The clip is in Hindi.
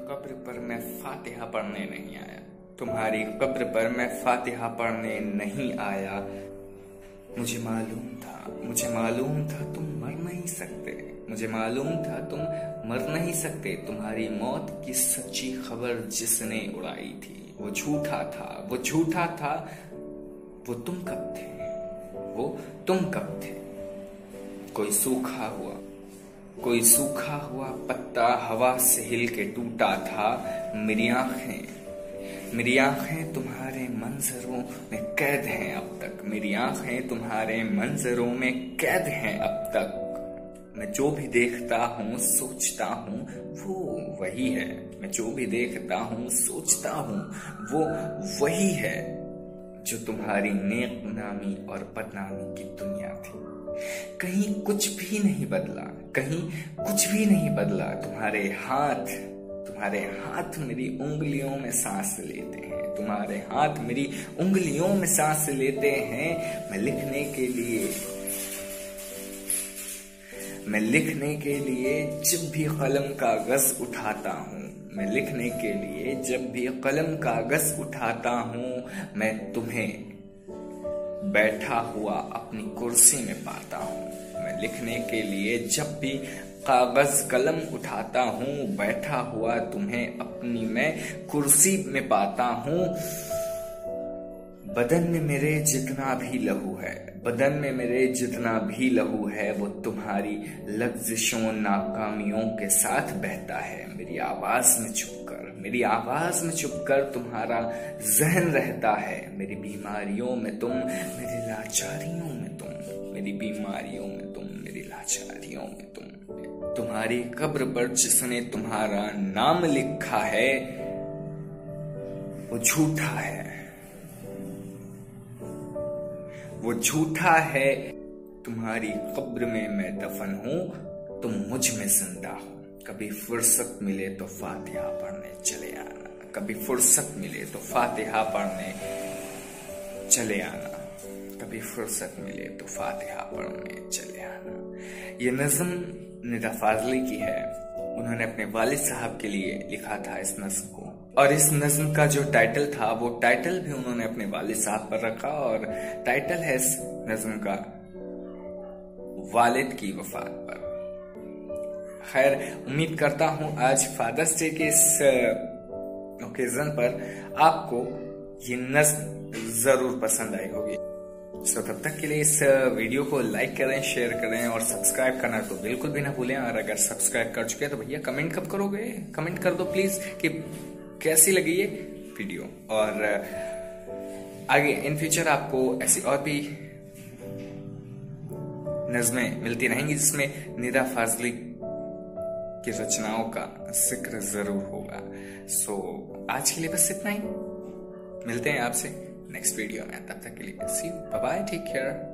कब्र पर मैं फातिहा पढ़ने नहीं आया। तुम्हारी कब्र पर मैं फातिहा पढ़ने नहीं आया। मुझे मालूम था तुम मर नहीं सकते। मुझे मालूम था तुम मर नहीं सकते। तुम्हारी मौत की सच्ची खबर जिसने उड़ाई थी वो झूठा था। वो तुम कब थे? कोई सूखा हुआ पत्ता हवा से हिल के टूटा था। मेरी आंखें तुम्हारे मंजरों में कैद हैं अब तक। मेरी आंखें तुम्हारे मंजरों में कैद हैं अब तक। मैं जो भी देखता हूँ सोचता हूँ वो वही है। मैं जो भी देखता हूँ सोचता हूँ वो वही है जो तुम्हारी नेकनामी और बदनामी की दुनिया थी। कहीं कुछ भी नहीं बदला। तुम्हारे हाथ मेरी उंगलियों में सांस लेते हैं। तुम्हारे हाथ मेरी उंगलियों में सांस लेते हैं। मैं लिखने के लिए जब भी कलम कागज उठाता हूँ मैं तुम्हें बैठा हुआ अपनी कुर्सी में पाता हूँ। मैं लिखने के लिए जब भी कागज कलम उठाता हूँ बैठा हुआ तुम्हें अपनी मैं कुर्सी में पाता हूँ। बदन में मेरे जितना भी लहू है वो तुम्हारी लफ्ज़िशों नाकामियों के साथ बहता है। मेरी आवाज में छुपकर तुम्हारा जहन रहता है। मेरी बीमारियों में तुम, मेरी लाचारियों में तुम। मेरी बीमारियों में तुम, मेरी लाचारियों में तुम। तुम्हारी कब्र पर जिसने तुम्हारा नाम लिखा है वो झूठा है। तुम्हारी कब्र में मैं दफन हूँ, तुम मुझ में जिंदा हो। कभी फुर्सत मिले तो फातिहा पढ़ने चले आना। ये नज़्म निदा फाजली की है। उन्होंने अपने वालिद साहब के लिए लिखा था इस नज़्म को, और इस नज़्म का जो टाइटल था वो टाइटल भी उन्होंने अपने वालिद साहब पर रखा, और टाइटल है इस नज़्म का वालिद की वफात पर। खैर, उम्मीद करता हूँ आज फादर्स डे के इस ओकेजन पर आपको ये नज़्म जरूर पसंद आई होगी। सो तब तक के लिए इस वीडियो को लाइक करें, शेयर करें और सब्सक्राइब करना तो बिल्कुल भी ना भूलें। और अगर सब्सक्राइब कर चुके हैं तो भैया कमेंट कब करोगे? कमेंट कर दो प्लीज कि कैसी लगी ये वीडियो। और आगे इन फ्यूचर आपको ऐसी और भी नज़्में मिलती रहेंगी जिसमें निदा फाजली की रचनाओं का जिक्र जरूर होगा। सो आज के लिए बस इतना ही। मिलते हैं आपसे नेक्स्ट वीडियो में। तब तक के लिए see you, bye bye, take care.